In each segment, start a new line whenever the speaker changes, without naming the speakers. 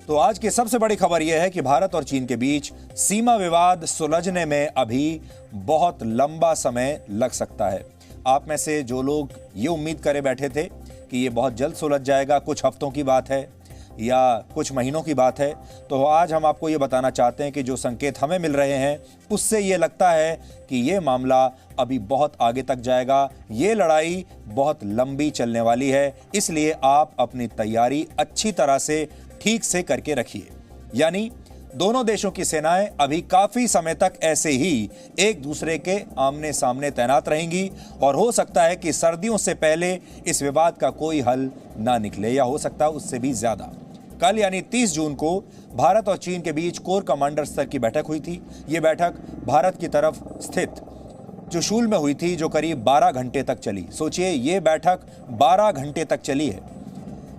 तो आज की सबसे बड़ी खबर यह है कि भारत और चीन के बीच सीमा विवाद सुलझने में अभी बहुत लंबा समय लग सकता है। आप में से जो लोग ये उम्मीद करे बैठे थे कि ये बहुत जल्द सुलझ जाएगा, कुछ हफ्तों की बात है या कुछ महीनों की बात है, तो आज हम आपको ये बताना चाहते हैं कि जो संकेत हमें मिल रहे हैं उससे ये लगता है कि ये मामला अभी बहुत आगे तक जाएगा, ये लड़ाई बहुत लंबी चलने वाली है। इसलिए आप अपनी तैयारी अच्छी तरह से ठीक से करके रखिए। यानी दोनों देशों की सेनाएं अभी काफी समय तक ऐसे ही एक दूसरे के आमने सामने तैनात रहेंगी और हो सकता है कि सर्दियों से पहले इस विवाद का कोई हल ना निकले या हो सकता है उससे भी ज्यादा। कल यानी 30 जून को भारत और चीन के बीच कोर कमांडर स्तर की बैठक हुई थी। ये बैठक भारत की तरफ स्थित चुशूल में हुई थी, जो करीब 12 घंटे तक चली। सोचिए, ये बैठक 12 घंटे तक चली है।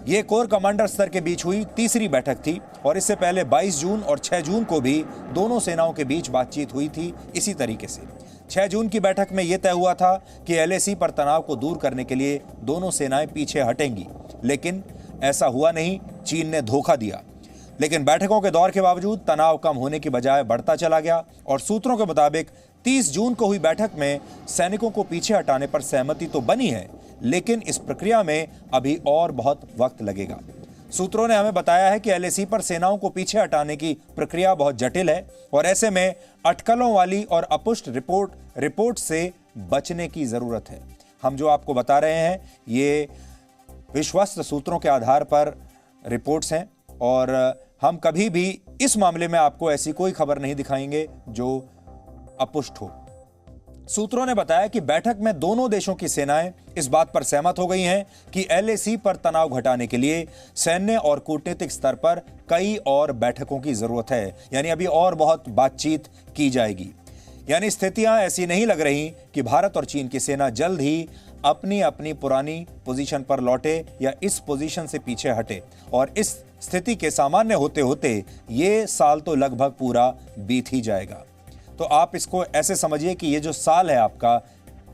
ये कोर कमांडर स्तर के बीच हुई तीसरी बैठक थी और इससे पहले 22 जून और 6 जून को भी दोनों सेनाओं के बीच बातचीत हुई थी इसी तरीके से। 6 जून की बैठक में यह तय हुआ था कि LAC पर तनाव को दूर करने के लिए दोनों सेनाएं पीछे हटेंगी, लेकिन ऐसा हुआ नहीं। चीन ने धोखा दिया। लेकिन बैठकों के दौर के बावजूद तनाव कम होने की बजाय बढ़ता चला गया और सूत्रों के मुताबिक 30 जून को हुई बैठक में सैनिकों को पीछे हटाने पर सहमति तो बनी है, लेकिन इस प्रक्रिया में अभी और बहुत वक्त लगेगा। सूत्रों ने हमें बताया है कि LAC पर सेनाओं को पीछे हटाने की प्रक्रिया बहुत जटिल है और ऐसे में अटकलों वाली और अपुष्ट रिपोर्ट से बचने की जरूरत है। हम जो आपको बता रहे हैं ये विश्वस्त सूत्रों के आधार पर रिपोर्ट्स हैं और हम कभी भी इस मामले में आपको ऐसी कोई खबर नहीं दिखाएंगे जो अपुष्ट हो। सूत्रों ने बताया कि बैठक में दोनों देशों की सेनाएं इस बात पर सहमत हो गई हैं कि LAC पर तनाव घटाने के लिए सैन्य और कूटनीतिक स्तर पर कई और बैठकों की जरूरत है। यानी अभी और बहुत बातचीत की जाएगी। यानी स्थितियां ऐसी नहीं लग रही कि भारत और चीन की सेना जल्द ही अपनी अपनी पुरानी पोजीशन पर लौटे या इस पोजीशन से पीछे हटे और इस स्थिति के सामान्य होते होते ये साल तो लगभग पूरा बीत ही जाएगा। तो आप इसको ऐसे समझिए कि ये जो साल है आपका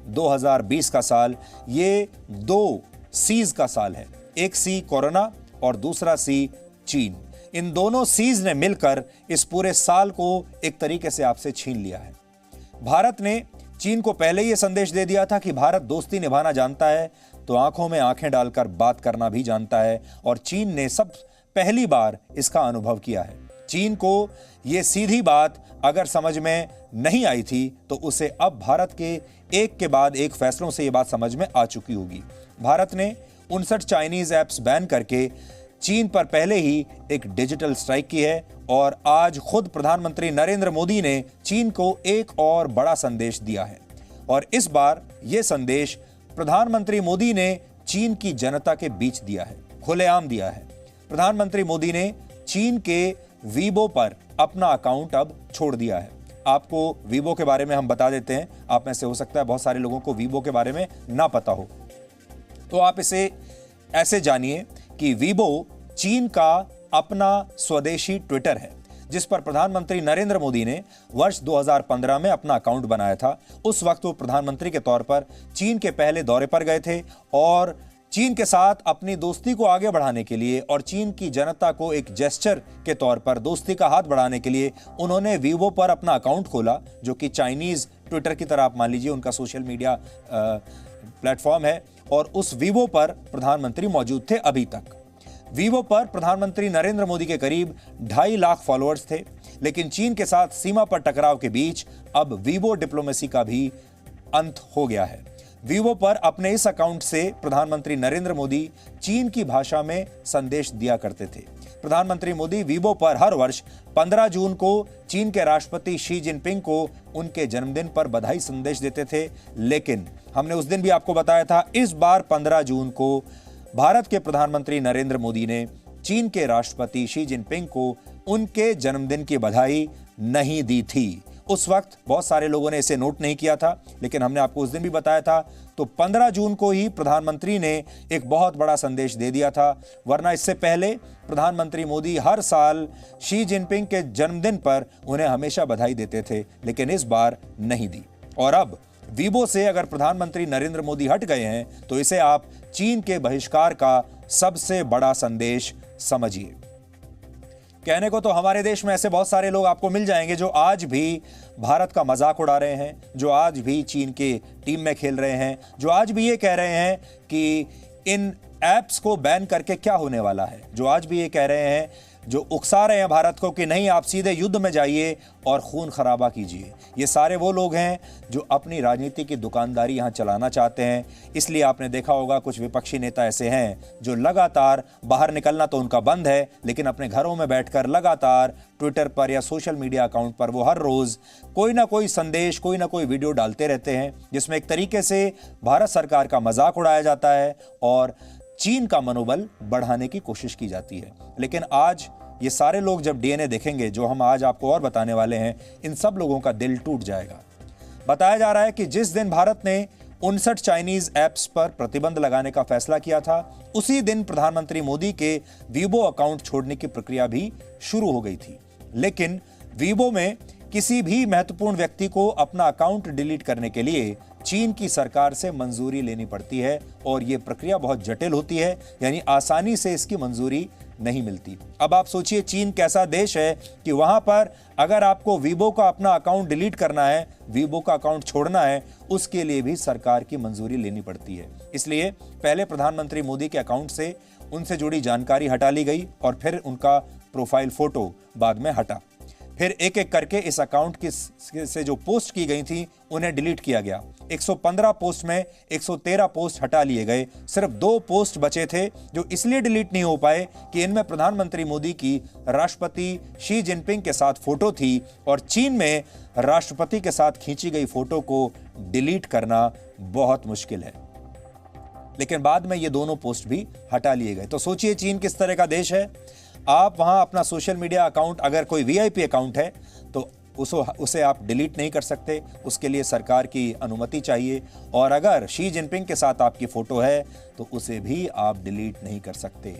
2020 का साल, ये 2 सीज का साल है। एक सी कोरोना और दूसरा सी चीन। इन दोनों सीज ने मिलकर इस पूरे साल को एक तरीके से आपसे छीन लिया है। भारत ने चीन को पहले ही संदेश दे दिया था कि भारत दोस्ती निभाना जानता है तो आंखों में आंखें डालकर बात करना भी जानता है और चीन ने सब पहली बार इसका अनुभव किया है। चीन को यह सीधी बात अगर समझ में नहीं आई थी तो उसे अब भारत के एक के बाद एक फैसलों से यह बात समझ में आ चुकी होगी। भारत ने 59 चाइनीज ऐप्स बैन करके चीन पर पहले ही एक डिजिटल स्ट्राइक की है और आज खुद प्रधानमंत्री नरेंद्र मोदी ने चीन को एक और बड़ा संदेश दिया है और इस बार यह संदेश प्रधानमंत्री मोदी ने चीन की जनता के बीच दिया है, खुलेआम दिया है। प्रधानमंत्री मोदी ने चीन के वीबो पर अपना अकाउंट अब छोड़ दिया है। आपको वीबो के बारे में हम बता देते हैं, आप में से हो सकता है बहुत सारे लोगों को वीबो के बारे में ना पता हो, तो आप इसे ऐसे जानिए कि वीबो चीन का अपना स्वदेशी ट्विटर है जिस पर प्रधानमंत्री नरेंद्र मोदी ने वर्ष 2015 में अपना अकाउंट बनाया था। उस वक्त वो प्रधानमंत्री के तौर पर चीन के पहले दौरे पर गए थे और चीन के साथ अपनी दोस्ती को आगे बढ़ाने के लिए और चीन की जनता को एक जेस्चर के तौर पर दोस्ती का हाथ बढ़ाने के लिए उन्होंने वीवो पर अपना अकाउंट खोला, जो कि चाइनीज ट्विटर की तरह आप मान लीजिए उनका सोशल मीडिया प्लेटफॉर्म है और उस वीवो पर प्रधानमंत्री मौजूद थे। अभी तक वीवो पर प्रधानमंत्री नरेंद्र मोदी के करीब 2.5 लाख फॉलोअर्स थे, लेकिन चीन के साथ सीमा पर टकराव के बीच अब वीवो डिप्लोमेसी का भी अंत हो गया है। वीवो पर अपने इस अकाउंट से प्रधानमंत्री नरेंद्र मोदी चीन की भाषा में संदेश दिया करते थे। प्रधानमंत्री मोदी वीवो पर हर वर्ष 15 जून को चीन के राष्ट्रपति शी जिनपिंग को उनके जन्मदिन पर बधाई संदेश देते थे, लेकिन हमने उस दिन भी आपको बताया था इस बार 15 जून को भारत के प्रधानमंत्री नरेंद्र मोदी ने चीन के राष्ट्रपति शी जिनपिंग को उनके जन्मदिन की बधाई नहीं दी थी। उस वक्त बहुत सारे लोगों ने इसे नोट नहीं किया था, लेकिन हमने आपको उस दिन भी बताया था। तो 15 जून को ही प्रधानमंत्री ने एक बहुत बड़ा संदेश दे दिया था, वरना इससे पहले प्रधानमंत्री मोदी हर साल शी जिनपिंग के जन्मदिन पर उन्हें हमेशा बधाई देते थे, लेकिन इस बार नहीं दी। और अब वीबो से अगर प्रधानमंत्री नरेंद्र मोदी हट गए हैं तो इसे आप चीन के बहिष्कार का सबसे बड़ा संदेश समझिए। कहने को तो हमारे देश में ऐसे बहुत सारे लोग आपको मिल जाएंगे जो आज भी भारत का मजाक उड़ा रहे हैं, जो आज भी चीन के टीम में खेल रहे हैं, जो आज भी ये कह रहे हैं कि इन ऐप्स को बैन करके क्या होने वाला है, जो आज भी ये कह रहे हैं, जो उकसा रहे हैं भारत को कि नहीं आप सीधे युद्ध में जाइए और खून खराबा कीजिए। ये सारे वो लोग हैं जो अपनी राजनीति की दुकानदारी यहाँ चलाना चाहते हैं। इसलिए आपने देखा होगा कुछ विपक्षी नेता ऐसे हैं जो लगातार, बाहर निकलना तो उनका बंद है, लेकिन अपने घरों में बैठकर लगातार ट्विटर पर या सोशल मीडिया अकाउंट पर वो हर रोज कोई ना कोई संदेश, कोई ना कोई वीडियो डालते रहते हैं जिसमें एक तरीके से भारत सरकार का मजाक उड़ाया जाता है और चीन का मनोबल बढ़ाने की कोशिश की जाती है। लेकिन आज ये सारे लोग जब डीएनए देखेंगे, जो हम आज आपको और बताने वाले हैं, इन सब लोगों का दिल टूट जाएगा। बताया जा रहा है कि जिस दिन भारत ने 59 चाइनीज ऐप्स पर प्रतिबंध लगाने का फैसला किया था, उसी दिन प्रधानमंत्री मोदी के वीबो अकाउंट छोड़ने की प्रक्रिया भी शुरू हो गई थी। लेकिन वीबो में किसी भी महत्वपूर्ण व्यक्ति को अपना अकाउंट डिलीट करने के लिए चीन की सरकार से मंजूरी लेनी पड़ती है और यह प्रक्रिया बहुत जटिल होती है, यानी आसानी से इसकी मंजूरी नहीं मिलती। अब आप सोचिए चीन कैसा देश है कि वहां पर अगर आपको वीबो का अपना अकाउंट डिलीट करना है, वीबो का अकाउंट छोड़ना है, उसके लिए भी सरकार की मंजूरी लेनी पड़ती है। इसलिए पहले प्रधानमंत्री मोदी के अकाउंट से उनसे जुड़ी जानकारी हटा ली गई और फिर उनका प्रोफाइल फोटो बाद में हटा। फिर एक एक करके इस अकाउंट से जो पोस्ट की गई थी उन्हें डिलीट किया गया। 115 पोस्ट में 113 पोस्ट हटा लिए गए। सिर्फ 2 पोस्ट बचे थे जो इसलिए डिलीट नहीं हो पाए कि इनमें प्रधानमंत्री मोदी की राष्ट्रपति शी जिनपिंग के साथ फोटो थी और चीन में राष्ट्रपति के साथ खींची गई फोटो को डिलीट करना बहुत मुश्किल है। लेकिन बाद में ये दोनों पोस्ट भी हटा लिए गए। तो सोचिए चीन किस तरह का देश है। आप वहां अपना सोशल मीडिया अकाउंट, अगर कोई वीआईपी अकाउंट है तो उसे आप डिलीट नहीं कर सकते, उसके लिए सरकार की अनुमति चाहिए। और अगर शी जिनपिंग के साथ आपकी फोटो है तो उसे भी आप डिलीट नहीं कर सकते।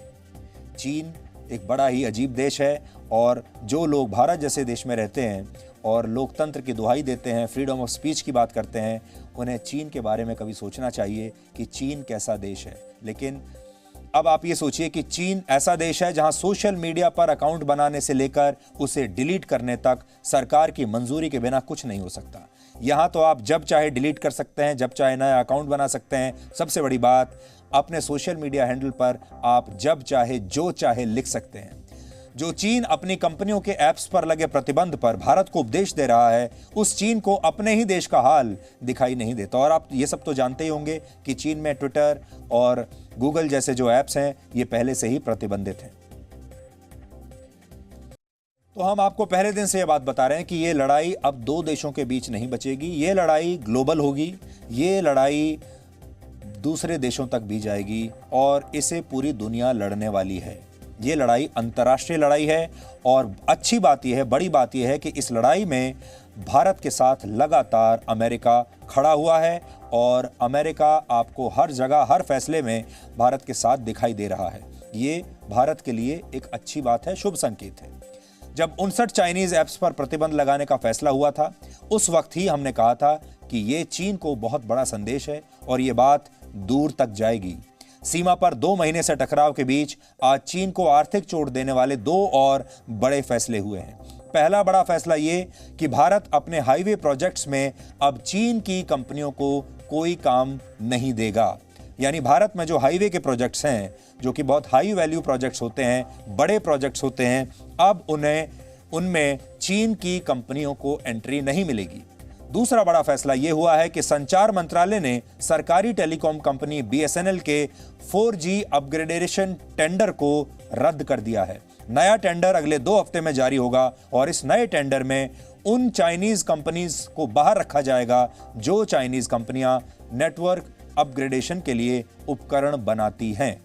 चीन एक बड़ा ही अजीब देश है और जो लोग भारत जैसे देश में रहते हैं और लोकतंत्र की दुहाई देते हैं, फ्रीडम ऑफ स्पीच की बात करते हैं, उन्हें चीन के बारे में कभी सोचना चाहिए कि चीन कैसा देश है। लेकिन अब आप ये सोचिए कि चीन ऐसा देश है जहां सोशल मीडिया पर अकाउंट बनाने से लेकर उसे डिलीट करने तक सरकार की मंजूरी के बिना कुछ नहीं हो सकता। यहां तो आप जब चाहे डिलीट कर सकते हैं, जब चाहे नया अकाउंट बना सकते हैं। सबसे बड़ी बात, अपने सोशल मीडिया हैंडल पर आप जब चाहे जो चाहे लिख सकते हैं। जो चीन अपनी कंपनियों के ऐप्स पर लगे प्रतिबंध पर भारत को उपदेश दे रहा है, उस चीन को अपने ही देश का हाल दिखाई नहीं देता। और आप ये सब तो जानते ही होंगे कि चीन में ट्विटर और गूगल जैसे जो ऐप्स हैं ये पहले से ही प्रतिबंधित हैं। तो हम आपको पहले दिन से ये बात बता रहे हैं कि ये लड़ाई अब 2 देशों के बीच नहीं बचेगी। ये लड़ाई ग्लोबल होगी, ये लड़ाई दूसरे देशों तक भी जाएगी और इसे पूरी दुनिया लड़ने वाली है। ये लड़ाई अंतर्राष्ट्रीय लड़ाई है और अच्छी बात यह है, बड़ी बात यह है कि इस लड़ाई में भारत के साथ लगातार अमेरिका खड़ा हुआ है और अमेरिका आपको हर जगह, हर फैसले में भारत के साथ दिखाई दे रहा है। ये भारत के लिए एक अच्छी बात है, शुभ संकेत है। जब 59 चाइनीज ऐप्स पर प्रतिबंध लगाने का फैसला हुआ था, उस वक्त ही हमने कहा था कि ये चीन को बहुत बड़ा संदेश है और ये बात दूर तक जाएगी। सीमा पर 2 महीने से टकराव के बीच आज चीन को आर्थिक चोट देने वाले 2 और बड़े फैसले हुए हैं। पहला बड़ा फैसला ये कि भारत अपने हाईवे प्रोजेक्ट्स में अब चीन की कंपनियों को कोई काम नहीं देगा। यानी भारत में जो हाईवे के प्रोजेक्ट्स हैं, जो कि बहुत हाई वैल्यू प्रोजेक्ट्स होते हैं, बड़े प्रोजेक्ट्स होते हैं, अब उनमें चीन की कंपनियों को एंट्री नहीं मिलेगी। दूसरा बड़ा फैसला यह हुआ है कि संचार मंत्रालय ने सरकारी टेलीकॉम कंपनी बीएसएनएल के 4G अपग्रेडेशन टेंडर को रद्द कर दिया है। नया टेंडर अगले 2 हफ्ते में जारी होगा और इस नए टेंडर में उन चाइनीज कंपनीज को बाहर रखा जाएगा जो चाइनीज कंपनियां नेटवर्क अपग्रेडेशन के लिए उपकरण बनाती हैं।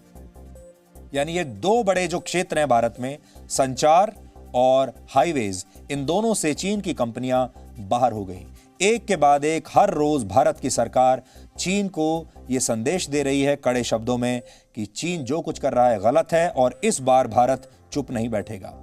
यानी ये 2 बड़े जो क्षेत्र हैं भारत में, संचार और हाईवेज, इन दोनों से चीन की कंपनियां बाहर हो गई। एक के बाद एक हर रोज भारत की सरकार चीन को यह संदेश दे रही है कड़े शब्दों में कि चीन जो कुछ कर रहा है गलत है और इस बार भारत चुप नहीं बैठेगा।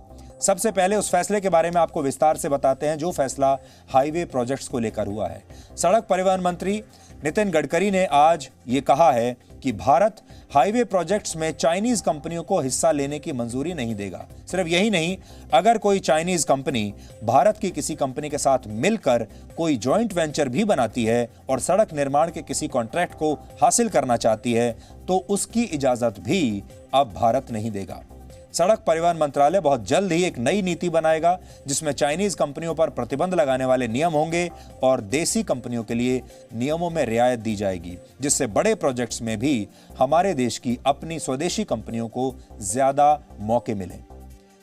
सबसे पहले उस फैसले के बारे में आपको विस्तार से बताते हैं जो फैसला हाईवे प्रोजेक्ट्स को लेकर हुआ है। सड़क परिवहन मंत्री नितिन गडकरी ने आज ये कहा है कि भारत हाईवे प्रोजेक्ट्स में चाइनीज कंपनियों को हिस्सा लेने की मंजूरी नहीं देगा। सिर्फ यही नहीं, अगर कोई चाइनीज कंपनी भारत की किसी कंपनी के साथ मिलकर कोई जॉइंट वेंचर भी बनाती है और सड़क निर्माण के किसी कॉन्ट्रैक्ट को हासिल करना चाहती है तो उसकी इजाजत भी अब भारत नहीं देगा। सड़क परिवहन मंत्रालय बहुत जल्द ही एक नई नीति बनाएगा जिसमें चाइनीज कंपनियों पर प्रतिबंध लगाने वाले नियम होंगे और देसी कंपनियों के लिए नियमों में रियायत दी जाएगी, जिससे बड़े प्रोजेक्ट्स में भी हमारे देश की अपनी स्वदेशी कंपनियों को ज्यादा मौके मिले।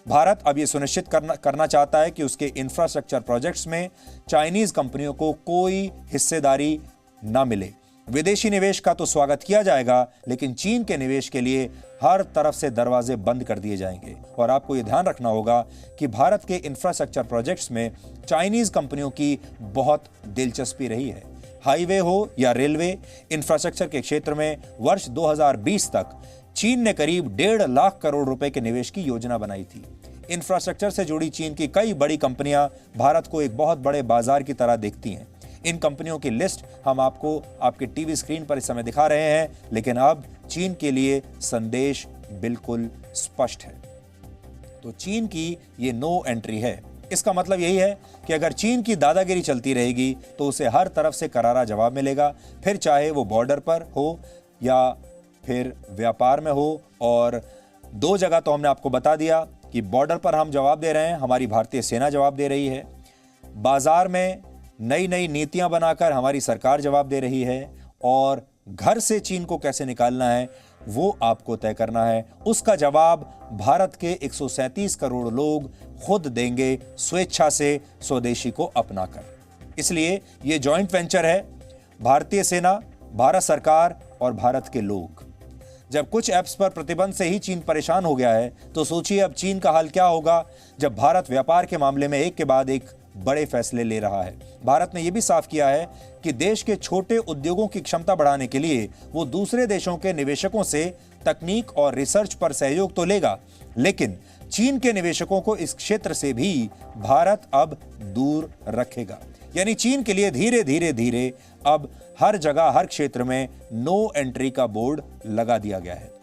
भारत अब यह सुनिश्चित करना चाहता है कि उसके इंफ्रास्ट्रक्चर प्रोजेक्ट्स में चाइनीज कंपनियों को कोई हिस्सेदारी न मिले। विदेशी निवेश का तो स्वागत किया जाएगा, लेकिन चीन के निवेश के लिए हर तरफ से दरवाजे बंद कर दिए जाएंगे। और आपको यह ध्यान रखना होगा कि भारत के इंफ्रास्ट्रक्चर प्रोजेक्ट्स में चाइनीज कंपनियों की बहुत दिलचस्पी रही है। हाईवे हो या रेलवे इंफ्रास्ट्रक्चर के क्षेत्र में वर्ष 2020 तक चीन ने करीब 1.5 लाख करोड़ रुपए के निवेश की योजना बनाई थी। इंफ्रास्ट्रक्चर से जुड़ी चीन की कई बड़ी कंपनियां भारत को एक बहुत बड़े बाजार की तरह देखती हैं। इन कंपनियों की लिस्ट हम आपको आपके टीवी स्क्रीन पर इस समय दिखा रहे हैं, लेकिन अब चीन के लिए संदेश बिल्कुल स्पष्ट है। तो चीन की ये नो एंट्री है। इसका मतलब यही है कि अगर चीन की दादागिरी चलती रहेगी तो उसे हर तरफ से करारा जवाब मिलेगा, फिर चाहे वो बॉर्डर पर हो या फिर व्यापार में हो। और 2 जगह तो हमने आपको बता दिया कि बॉर्डर पर हम जवाब दे रहे हैं, हमारी भारतीय सेना जवाब दे रही है, बाजार में नई नई नीतियां बनाकर हमारी सरकार जवाब दे रही है, और घर से चीन को कैसे निकालना है वो आपको तय करना है। उसका जवाब भारत के 137 करोड़ लोग खुद देंगे, स्वेच्छा से स्वदेशी को अपनाकर। इसलिए ये जॉइंट वेंचर है भारतीय सेना, भारत सरकार और भारत के लोग। जब कुछ ऐप्स पर प्रतिबंध से ही चीन परेशान हो गया है तो सोचिए अब चीन का हाल क्या होगा जब भारत व्यापार के मामले में एक के बाद एक बड़े फैसले ले रहा है। भारत ने यह भी साफ किया है कि देश के छोटे उद्योगों की क्षमता बढ़ाने के लिए वो दूसरे देशों के निवेशकों से तकनीक और रिसर्च पर सहयोग तो लेगा, लेकिन चीन के निवेशकों को इस क्षेत्र से भी भारत अब दूर रखेगा। यानी चीन के लिए धीरे धीरे धीरे अब हर जगह हर क्षेत्र में नो एंट्री का बोर्ड लगा दिया गया है।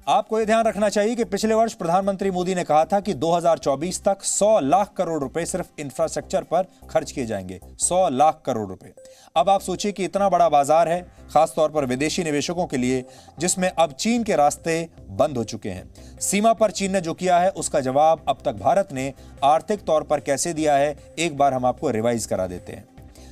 आपको यह ध्यान रखना चाहिए कि पिछले वर्ष प्रधानमंत्री मोदी ने कहा था कि 2024 तक 100 लाख करोड़ रुपए सिर्फ इंफ्रास्ट्रक्चर पर खर्च किए जाएंगे। 100 लाख करोड़ रुपए। अब आप सोचिए कि इतना बड़ा बाजार है, खासतौर पर विदेशी निवेशकों के लिए, जिसमें अब चीन के रास्ते बंद हो चुके हैं। सीमा पर चीन ने जो किया है उसका जवाब अब तक भारत ने आर्थिक तौर पर कैसे दिया है, एक बार हम आपको रिवाइज करा देते हैं।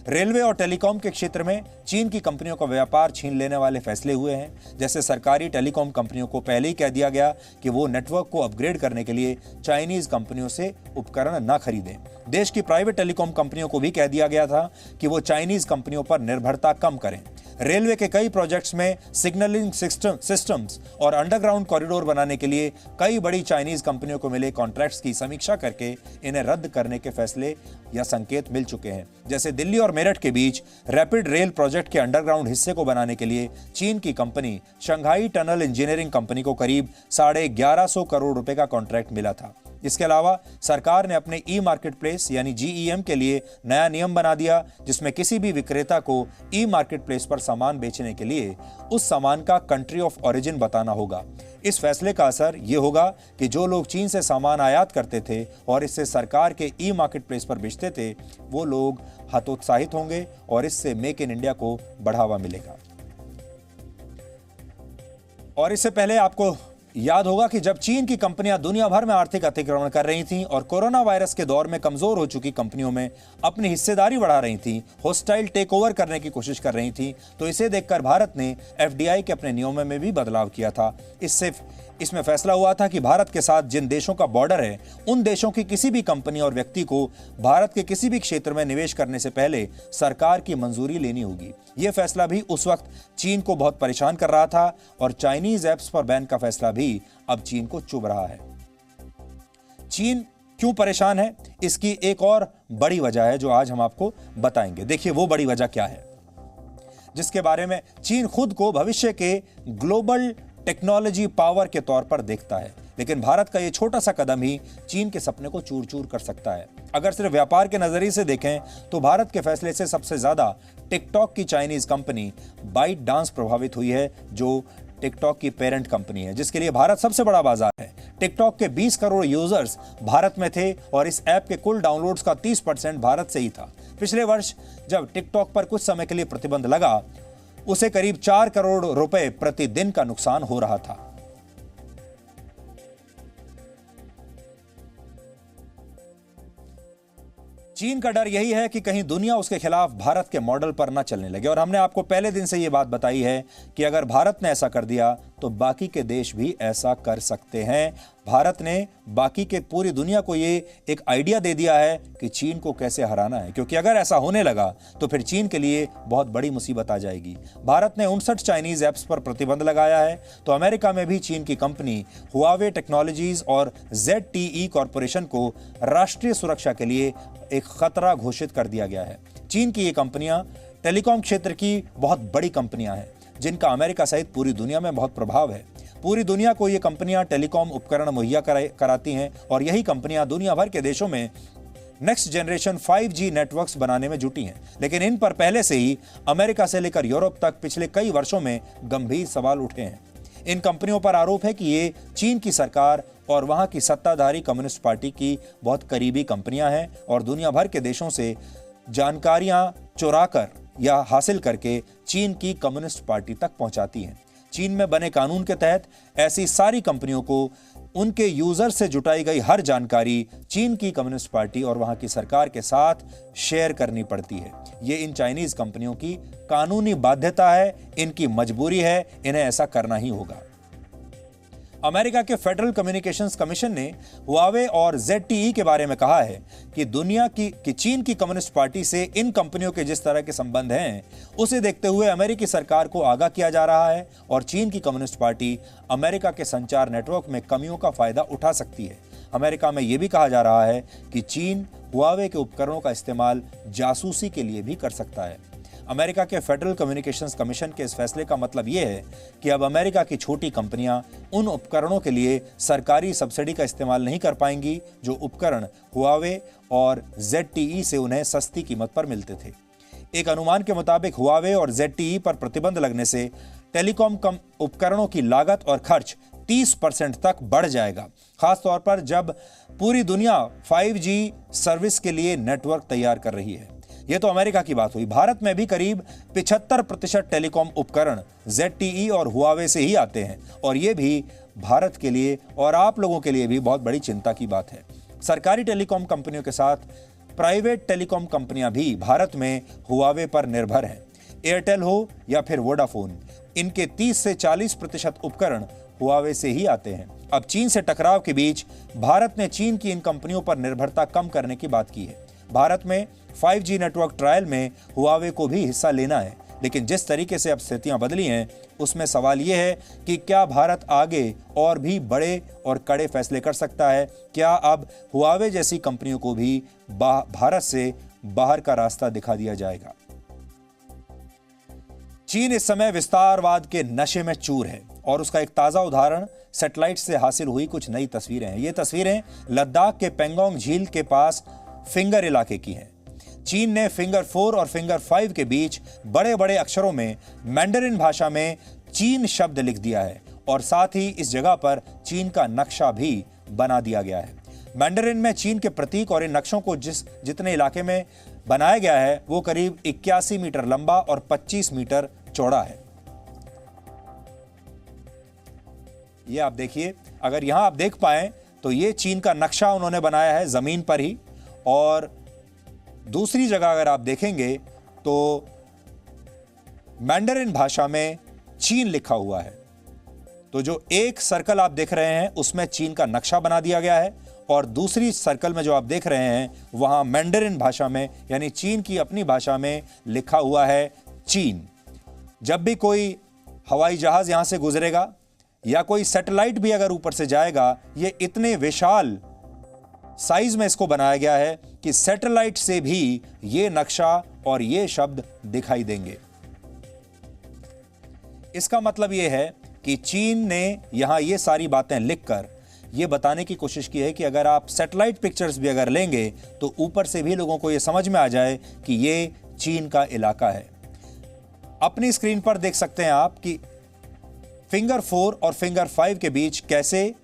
रेलवे और टेलीकॉम के क्षेत्र में चीन की कंपनियों का व्यापार छीन लेने वाले फैसले हुए हैं। जैसे सरकारी टेलीकॉम कंपनियों को पहले ही कह दिया गया कि वो नेटवर्क को अपग्रेड करने के लिए चाइनीज कंपनियों से उपकरण न खरीदें। देश की प्राइवेट टेलीकॉम कंपनियों को भी कह दिया गया था कि वो चाइनीज कंपनियों पर निर्भरता कम करें। रेलवे के कई प्रोजेक्ट्स में सिग्नलिंग सिस्टम्स और अंडरग्राउंड कॉरिडोर बनाने के लिए कई बड़ी चाइनीज कंपनियों को मिले कॉन्ट्रैक्ट्स की समीक्षा करके इन्हें रद्द करने के फैसले या संकेत मिल चुके हैं। जैसे दिल्ली और मेरठ के बीच रैपिड रेल प्रोजेक्ट के अंडरग्राउंड हिस्से को बनाने के लिए चीन की company Shanghai tunnel engineering company को करीब 1150 करोड़ रुपए का कॉन्ट्रैक्ट मिला था। इसके अलावा सरकार ने अपने ई मार्केट प्लेस यानी जीईएम के लिए नया नियम बना दिया, जिसमें किसी भी विक्रेता को ई मार्केट प्लेस पर सामान बेचने के लिए उस सामान का कंट्री ऑफ ओरिजिन बताना होगा। इस फैसले का असर यह होगा कि जो लोग चीन से सामान आयात करते थे और इससे सरकार के ई मार्केट प्लेस पर बेचते थे, वो लोग हतोत्साहित होंगे और इससे मेक इन इंडिया को बढ़ावा मिलेगा। और इससे पहले आपको याद होगा कि जब चीन की कंपनियां दुनिया भर में आर्थिक अतिक्रमण कर रही थीं और कोरोना वायरस के दौर में कमजोर हो चुकी कंपनियों में अपनी हिस्सेदारी बढ़ा रही थीं, होस्टाइल टेक ओवर करने की कोशिश कर रही थीं, तो इसे देखकर भारत ने एफडीआई के अपने नियमों में भी बदलाव किया था। इसमें फैसला हुआ था कि भारत के साथ जिन देशों का बॉर्डर है, उन देशों की किसी भी कंपनी और व्यक्ति को भारत के किसी भी क्षेत्र में निवेश करने से पहले सरकार की मंजूरी लेनी होगी। यह फैसला भी उस वक्त चीन को बहुत परेशान कर रहा था और चाइनीज ऐप्स पर बैन का फैसला भी अब चीन को चुभ रहा है। चीन क्यों परेशान है, इसकी एक और बड़ी वजह है जो आज हम आपको बताएंगे। देखिए वो बड़ी वजह क्या है, जिसके बारे में चीन खुद को भविष्य के ग्लोबल टेक्नोलॉजी पावर के तौर पर देखता है। लेकिन भारत का ये छोटा सा कदम ही चीन के सपने को चूर चूर कर सकता है। अगर सिर्फ व्यापार के नजरिए से देखें तो भारत के फैसले से सबसे ज्यादा टिकटॉक की चाइनीज कंपनी बाइट डांस प्रभावित हुई है, जो टिकटॉक की पेरेंट कंपनी है, जिसके लिए भारत सबसे बड़ा बाजार है। टिकटॉक के 20 करोड़ यूजर्स भारत में थे और इस ऐप के कुल डाउनलोड्स का 30% भारत से ही था। पिछले वर्ष जब टिकटॉक पर कुछ समय के लिए प्रतिबंध लगा, उसे करीब 4 करोड़ रुपए प्रतिदिन का नुकसान हो रहा था। चीन का डर यही है कि कहीं दुनिया उसके खिलाफ भारत के मॉडल पर न चलने लगे, और हमने आपको पहले दिन से यह बात बताई है कि अगर भारत ने ऐसा कर दिया तो बाकी के देश भी ऐसा कर सकते हैं। भारत ने बाकी के पूरी दुनिया को ये एक आइडिया दे दिया है कि चीन को कैसे हराना है, क्योंकि अगर ऐसा होने लगा तो फिर चीन के लिए बहुत बड़ी मुसीबत आ जाएगी। भारत ने 59 चाइनीज ऐप्स पर प्रतिबंध लगाया है, तो अमेरिका में भी चीन की कंपनी हुआवे टेक्नोलॉजीज और ZTE कॉरपोरेशन को राष्ट्रीय सुरक्षा के लिए एक खतरा घोषित कर दिया गया है। चीन की ये कंपनियां टेलीकॉम क्षेत्र की बहुत बड़ी कंपनियां हैं, जिनका अमेरिका सहित पूरी दुनिया में बहुत प्रभाव है। पूरी दुनिया को ये कंपनियां टेलीकॉम उपकरण मुहैया कराती हैं, और यही कंपनियां दुनिया भर के देशों में नेक्स्ट जनरेशन 5G नेटवर्क्स बनाने में जुटी हैं। लेकिन इन पर पहले से ही अमेरिका से लेकर यूरोप तक पिछले कई वर्षों में गंभीर सवाल उठे हैं। इन कंपनियों पर आरोप है कि ये चीन की सरकार और वहां की सत्ताधारी कम्युनिस्ट पार्टी की बहुत करीबी कंपनियां हैं और दुनिया भर के देशों से जानकारियां चुराकर या हासिल करके चीन की कम्युनिस्ट पार्टी तक पहुंचाती हैं। चीन में बने कानून के तहत ऐसी सारी कंपनियों को उनके यूजर से जुटाई गई हर जानकारी चीन की कम्युनिस्ट पार्टी और वहां की सरकार के साथ शेयर करनी पड़ती है। ये इन चाइनीज कंपनियों की कानूनी बाध्यता है, इनकी मजबूरी है, इन्हें ऐसा करना ही होगा। अमेरिका के फेडरल कम्युनिकेशंस कमीशन ने हुआवे और ZTE के बारे में कहा है कि चीन की कम्युनिस्ट पार्टी से इन कंपनियों के जिस तरह के संबंध हैं, उसे देखते हुए अमेरिकी सरकार को आगाह किया जा रहा है और चीन की कम्युनिस्ट पार्टी अमेरिका के संचार नेटवर्क में कमियों का फायदा उठा सकती है। अमेरिका में यह भी कहा जा रहा है कि चीन हुआवे के उपकरणों का इस्तेमाल जासूसी के लिए भी कर सकता है। अमेरिका के फेडरल कम्युनिकेशंस कमीशन के इस फैसले का मतलब यह है कि अब अमेरिका की छोटी कंपनियां उन उपकरणों के लिए सरकारी सब्सिडी का इस्तेमाल नहीं कर पाएंगी जो उपकरण हुआवे और ZTE से उन्हें सस्ती कीमत पर मिलते थे। एक अनुमान के मुताबिक हुआवे और ZTE पर प्रतिबंध लगने से टेलीकॉम उपकरणों की लागत और खर्च 30% तक बढ़ जाएगा, खासतौर पर जब पूरी दुनिया 5G सर्विस के लिए नेटवर्क तैयार कर रही है। यह तो अमेरिका की बात हुई। भारत में भी करीब 75% टेलीकॉम उपकरण ZTE और हुआवे से ही आते हैं, और यह भी भारत के लिए और आप लोगों के लिए भी बहुत बड़ी चिंता की बात है। सरकारी टेलीकॉम कंपनियों के साथ प्राइवेट टेलीकॉम कंपनियां भी भारत में हुआवे पर निर्भर हैं। एयरटेल हो या फिर वोडाफोन, इनके 30 से 40% उपकरण हुआवे से ही आते हैं। अब चीन से टकराव के बीच भारत ने चीन की इन कंपनियों पर निर्भरता कम करने की बात की है। भारत में 5G नेटवर्क ट्रायल में हुआवे को भी हिस्सा लेना है, लेकिन जिस तरीके से अब स्थितियां बदली हैं, उसमें सवाल यह है कि क्या भारत आगे और भी बड़े और कड़े फैसले कर सकता है? क्या अब हुआवे जैसी कंपनियों को भी भारत से बाहर का रास्ता दिखा दिया जाएगा? चीन इस समय विस्तारवाद के नशे में चूर है, और उसका एक ताजा उदाहरण सैटेलाइट से हासिल हुई कुछ नई तस्वीरें हैं। ये तस्वीरें लद्दाख के पेंगोंग झील के पास फिंगर इलाके की हैं। चीन ने फिंगर 4 और फिंगर 5 के बीच बड़े बड़े अक्षरों में मैंडरिन भाषा में चीन शब्द लिख दिया है, और साथ ही इस जगह पर चीन का नक्शा भी बना दिया गया है। मैंडरिन में चीन के प्रतीक और इन नक्शों को जितने इलाके में बनाया गया है, वो करीब 81 मीटर लंबा और 25 मीटर चौड़ा है। ये आप देखिए, अगर यहां आप देख पाए तो ये चीन का नक्शा उन्होंने बनाया है जमीन पर ही, और दूसरी जगह अगर आप देखेंगे तो मैंडरिन भाषा में चीन लिखा हुआ है। तो जो एक सर्कल आप देख रहे हैं उसमें चीन का नक्शा बना दिया गया है, और दूसरी सर्कल में जो आप देख रहे हैं वहां मैंडरिन भाषा में, यानी चीन की अपनी भाषा में लिखा हुआ है चीन। जब भी कोई हवाई जहाज यहां से गुजरेगा या कोई सैटेलाइट भी अगर ऊपर से जाएगा, ये इतने विशाल साइज में इसको बनाया गया है कि सैटेलाइट से भी ये नक्शा और ये शब्द दिखाई देंगे। इसका मतलब यह है कि चीन ने यहां ये सारी बातें लिखकर ये बताने की कोशिश की है कि अगर आप सैटेलाइट पिक्चर्स भी अगर लेंगे तो ऊपर से भी लोगों को ये समझ में आ जाए कि ये चीन का इलाका है। अपनी स्क्रीन पर देख सकते हैं आप कि फिंगर 4 और फिंगर 5 के बीच कैसे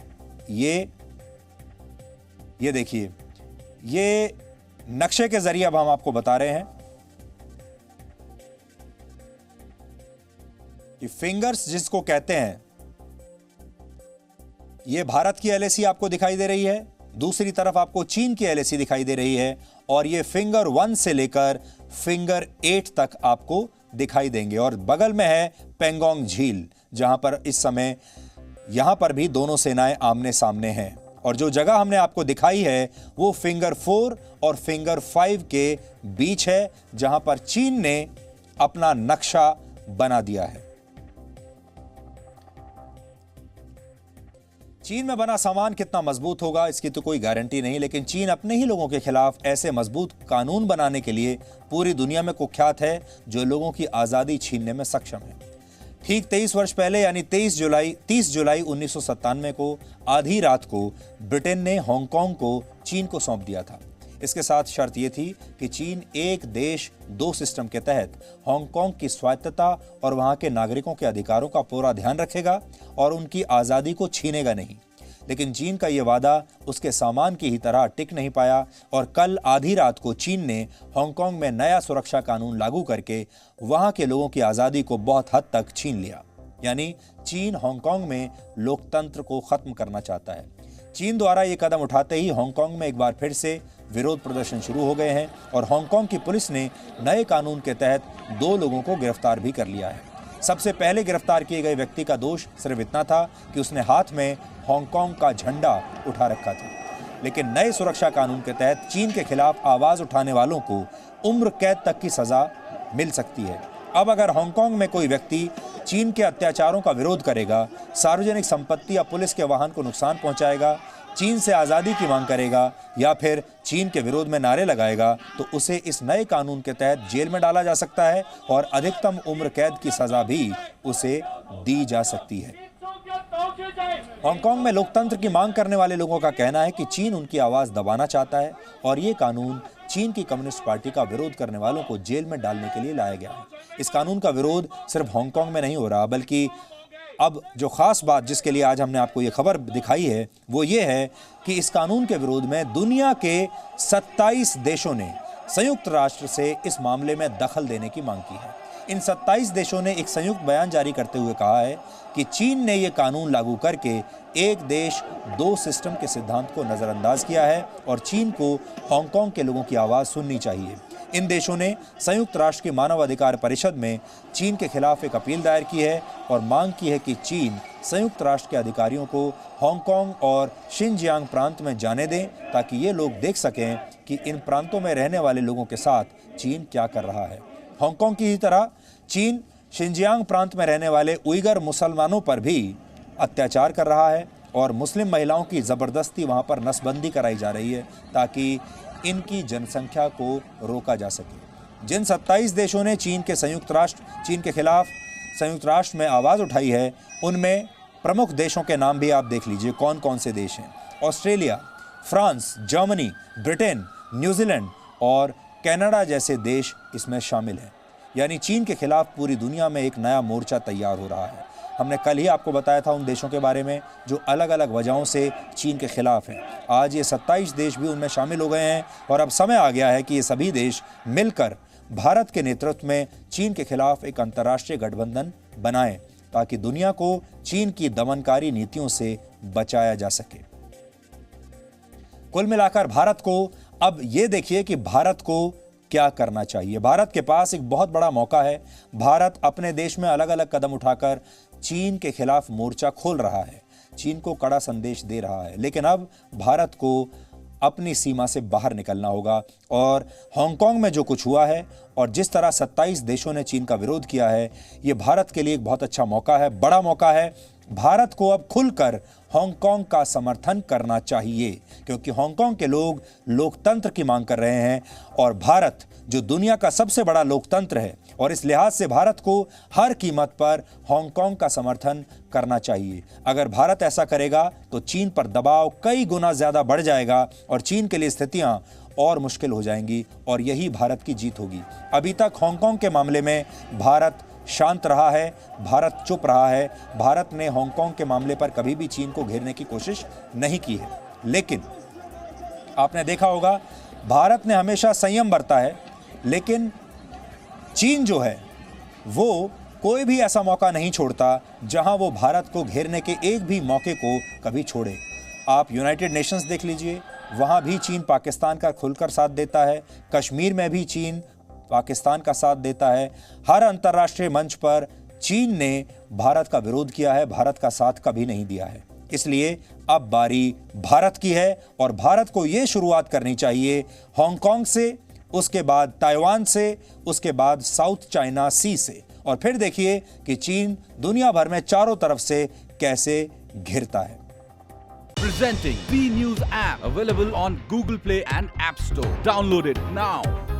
ये देखिए, ये नक्शे के जरिए अब हम आपको बता रहे हैं कि फिंगर्स जिसको कहते हैं, ये भारत की एलएसी आपको दिखाई दे रही है, दूसरी तरफ आपको चीन की एलएसी दिखाई दे रही है, और ये फिंगर 1 से लेकर फिंगर 8 तक आपको दिखाई देंगे। और बगल में है पेंगोंग झील, जहां पर इस समय यहां पर भी दोनों सेनाएं आमने सामने हैं। और जो जगह हमने आपको दिखाई है वो फिंगर 4 और फिंगर 5 के बीच है, जहां पर चीन ने अपना नक्शा बना दिया है। चीन में बना सामान कितना मजबूत होगा इसकी तो कोई गारंटी नहीं, लेकिन चीन अपने ही लोगों के खिलाफ ऐसे मजबूत कानून बनाने के लिए पूरी दुनिया में कुख्यात है, जो लोगों की आजादी छीनने में सक्षम है। ठीक 23 वर्ष पहले यानी 30 जुलाई 1997 को आधी रात को ब्रिटेन ने हांगकांग को चीन को सौंप दिया था। इसके साथ शर्त यह थी कि चीन एक देश दो सिस्टम के तहत हांगकांग की स्वायत्तता और वहां के नागरिकों के अधिकारों का पूरा ध्यान रखेगा और उनकी आज़ादी को छीनेगा नहीं। लेकिन चीन का यह वादा उसके सामान की ही तरह टिक नहीं पाया और कल आधी रात को चीन ने हांगकांग में नया सुरक्षा कानून लागू करके वहां के लोगों की आज़ादी को बहुत हद तक छीन लिया। यानी चीन हांगकांग में लोकतंत्र को खत्म करना चाहता है। चीन द्वारा ये कदम उठाते ही हांगकांग में एक बार फिर से विरोध प्रदर्शन शुरू हो गए हैं और हांगकांग की पुलिस ने नए कानून के तहत 2 लोगों को गिरफ्तार भी कर लिया है। सबसे पहले गिरफ्तार किए गए व्यक्ति का दोष सिर्फ इतना था कि उसने हाथ में हांगकांग का झंडा उठा रखा था। लेकिन नए सुरक्षा कानून के तहत चीन के खिलाफ आवाज उठाने वालों को उम्र कैद तक की सजा मिल सकती है। अब अगर हांगकांग में कोई व्यक्ति चीन के अत्याचारों का विरोध करेगा, सार्वजनिक संपत्ति या पुलिस के वाहन को नुकसान पहुंचाएगा, चीन से आज़ादी की मांग करेगा या फिर चीन के विरोध में नारे लगाएगा, तो उसे इस नए कानून के तहत जेल में डाला जा सकता है और अधिकतम उम्र कैद की सजा भी उसे दी जा सकती है। हांगकांग में लोकतंत्र की मांग करने वाले लोगों का कहना है कि चीन उनकी आवाज़ दबाना चाहता है और ये कानून चीन की कम्युनिस्ट पार्टी का विरोध करने वालों को जेल में डालने के लिए लाया गया है। इस कानून का विरोध सिर्फ हांगकांग में नहीं हो रहा, बल्कि अब जो खास बात जिसके लिए आज हमने आपको ये खबर दिखाई है वो ये है कि इस कानून के विरोध में दुनिया के 27 देशों ने संयुक्त राष्ट्र से इस मामले में दखल देने की मांग की है। इन 27 देशों ने एक संयुक्त बयान जारी करते हुए कहा है कि चीन ने यह कानून लागू करके एक देश दो सिस्टम के सिद्धांत को नजरअंदाज किया है और चीन को हांगकांग के लोगों की आवाज़ सुननी चाहिए। इन देशों ने संयुक्त राष्ट्र की मानव अधिकार परिषद में चीन के खिलाफ एक अपील दायर की है और मांग की है कि चीन संयुक्त राष्ट्र के अधिकारियों को हांगकांग और शिनजियांग प्रांत में जाने दें ताकि ये लोग देख सकें कि इन प्रांतों में रहने वाले लोगों के साथ चीन क्या कर रहा है। हांगकांग की ही तरह चीन शिनजियांग प्रांत में रहने वाले उइगर मुसलमानों पर भी अत्याचार कर रहा है और मुस्लिम महिलाओं की ज़बरदस्ती वहाँ पर नसबंदी कराई जा रही है ताकि इनकी जनसंख्या को रोका जा सके। जिन 27 देशों ने चीन के खिलाफ संयुक्त राष्ट्र में आवाज़ उठाई है, उनमें प्रमुख देशों के नाम भी आप देख लीजिए कौन कौन से देश हैं। Australia, France, Germany, Britain, New Zealand और कनाडा जैसे देश इसमें शामिल हैं। यानी चीन के खिलाफ पूरी दुनिया में एक नया मोर्चा तैयार हो रहा है। हमने कल ही आपको बताया था उन देशों के बारे में जो अलग अलग वजहों से चीन के खिलाफ हैं। आज ये 27 देश भी उनमें शामिल हो गए हैं और अब समय आ गया है कि ये सभी देश मिलकर भारत के नेतृत्व में चीन के खिलाफ एक अंतर्राष्ट्रीय गठबंधन बनाएं ताकि दुनिया को चीन की दमनकारी नीतियों से बचाया जा सके। कुल मिलाकर भारत को अब ये देखिए कि भारत को क्या करना चाहिए। भारत के पास एक बहुत बड़ा मौका है। भारत अपने देश में अलग अलग कदम उठाकर चीन के खिलाफ मोर्चा खोल रहा है, चीन को कड़ा संदेश दे रहा है, लेकिन अब भारत को अपनी सीमा से बाहर निकलना होगा। और हांगकांग में जो कुछ हुआ है और जिस तरह 27 देशों ने चीन का विरोध किया है, ये भारत के लिए एक बहुत अच्छा मौका है, बड़ा मौका है। भारत को अब खुलकर हांगकांग का समर्थन करना चाहिए, क्योंकि हांगकांग के लोग लोकतंत्र की मांग कर रहे हैं और भारत जो दुनिया का सबसे बड़ा लोकतंत्र है, और इस लिहाज से भारत को हर कीमत पर हांगकांग का समर्थन करना चाहिए। अगर भारत ऐसा करेगा तो चीन पर दबाव कई गुना ज्यादा बढ़ जाएगा और चीन के लिए स्थितियां और मुश्किल हो जाएंगी और यही भारत की जीत होगी। अभी तक हांगकांग के मामले में भारत शांत रहा है, भारत चुप रहा है। भारत ने हांगकांग के मामले पर कभी भी चीन को घेरने की कोशिश नहीं की है। लेकिन आपने देखा होगा भारत ने हमेशा संयम बरता है, लेकिन चीन जो है वो कोई भी ऐसा मौका नहीं छोड़ता जहां वो भारत को घेरने के एक भी मौके को कभी छोड़े। आप यूनाइटेड नेशंस देख लीजिए, वहां भी चीन पाकिस्तान का खुलकर साथ देता है। कश्मीर में भी चीन पाकिस्तान का साथ देता है। हर अंतर्राष्ट्रीय मंच पर चीन ने भारत का विरोध किया है, भारत का साथ कभी नहीं दिया है। इसलिए अब बारी भारत की है और भारत को यह शुरुआत करनी चाहिए हांगकांग से, उसके बाद ताइवान से, उसके बाद साउथ चाइना सी से, और फिर देखिए कि चीन दुनिया भर में चारों तरफ से कैसे घिरता है।
Presenting B News app available on Google Play and App Store. Download it now.